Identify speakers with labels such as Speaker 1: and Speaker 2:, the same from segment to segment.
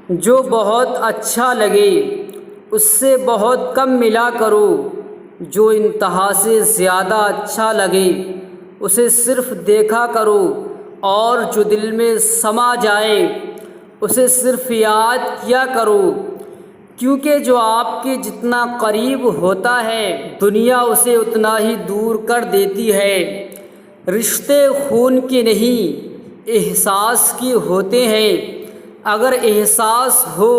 Speaker 1: جو بہت اچھا لگے اس سے بہت کم ملا کرو، جو انتہا سے زیادہ اچھا لگے اسے صرف دیکھا کرو، اور جو دل میں سما جائے اسے صرف یاد کیا کرو، کیونکہ جو آپ کے جتنا قریب ہوتا ہے دنیا اسے اتنا ہی دور کر دیتی ہے۔ رشتے خون کے نہیں احساس کے ہوتے ہیں، اگر احساس ہو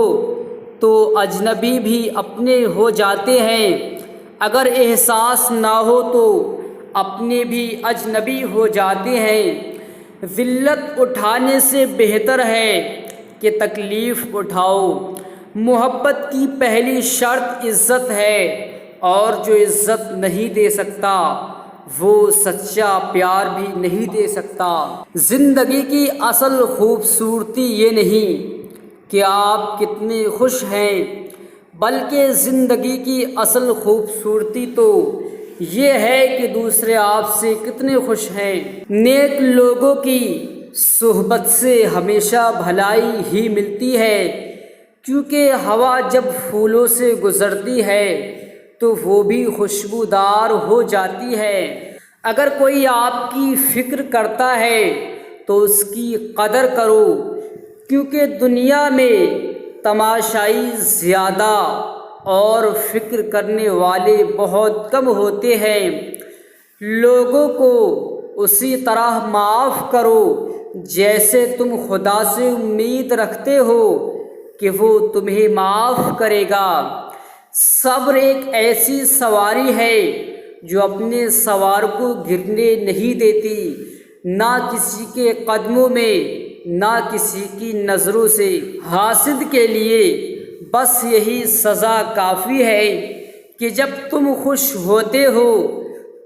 Speaker 1: تو اجنبی بھی اپنے ہو جاتے ہیں، اگر احساس نہ ہو تو اپنے بھی اجنبی ہو جاتے ہیں۔ ذلت اٹھانے سے بہتر ہے کہ تکلیف اٹھاؤ۔ محبت کی پہلی شرط عزت ہے، اور جو عزت نہیں دے سکتا وہ سچا پیار بھی نہیں دے سکتا۔ زندگی کی اصل خوبصورتی یہ نہیں کہ آپ کتنے خوش ہیں، بلکہ زندگی کی اصل خوبصورتی تو یہ ہے کہ دوسرے آپ سے کتنے خوش ہیں۔ نیک لوگوں کی صحبت سے ہمیشہ بھلائی ہی ملتی ہے، کیونکہ ہوا جب پھولوں سے گزرتی ہے تو وہ بھی خوشبودار ہو جاتی ہے۔ اگر کوئی آپ کی فکر کرتا ہے تو اس کی قدر کرو، کیونکہ دنیا میں تماشائی زیادہ اور فکر کرنے والے بہت کم ہوتے ہیں۔ لوگوں کو اسی طرح معاف کرو جیسے تم خدا سے امید رکھتے ہو کہ وہ تمہیں معاف کرے گا۔ صبر ایک ایسی سواری ہے جو اپنے سوار کو گرنے نہیں دیتی، نہ کسی کے قدموں میں نہ کسی کی نظروں سے۔ حاسد کے لیے بس یہی سزا کافی ہے کہ جب تم خوش ہوتے ہو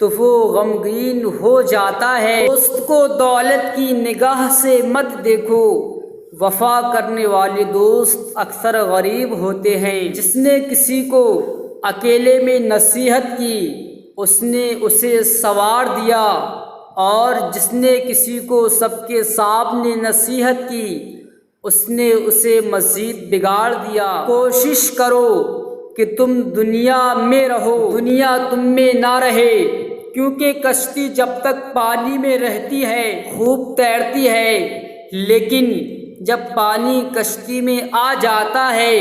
Speaker 1: تو وہ غمگین ہو جاتا ہے۔ دوست کو دولت کی نگاہ سے مت دیکھو، وفا کرنے والے دوست اکثر غریب ہوتے ہیں۔ جس نے کسی کو اکیلے میں نصیحت کی اس نے اسے سنوار دیا، اور جس نے کسی کو سب کے سامنے نصیحت کی اس نے اسے مزید بگاڑ دیا۔ کوشش کرو کہ تم دنیا میں رہو، دنیا تم میں نہ رہے، کیونکہ کشتی جب تک پانی میں رہتی ہے خوب تیرتی ہے، لیکن جب پانی کشتی میں آ جاتا ہے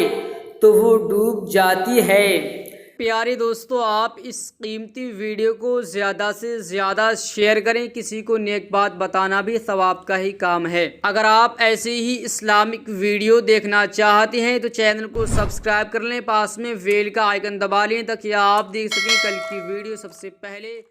Speaker 1: تو وہ ڈوب جاتی ہے۔ پیارے دوستو، آپ اس قیمتی ویڈیو کو زیادہ سے زیادہ شیئر کریں، کسی کو نیک بات بتانا بھی ثواب کا ہی کام ہے۔ اگر آپ ایسے ہی اسلامک ویڈیو دیکھنا چاہتے ہیں تو چینل کو سبسکرائب کر لیں، پاس میں بیل کا آئیکن دبا لیں تاکہ آپ دیکھ سکیں کل کی ویڈیو سب سے پہلے۔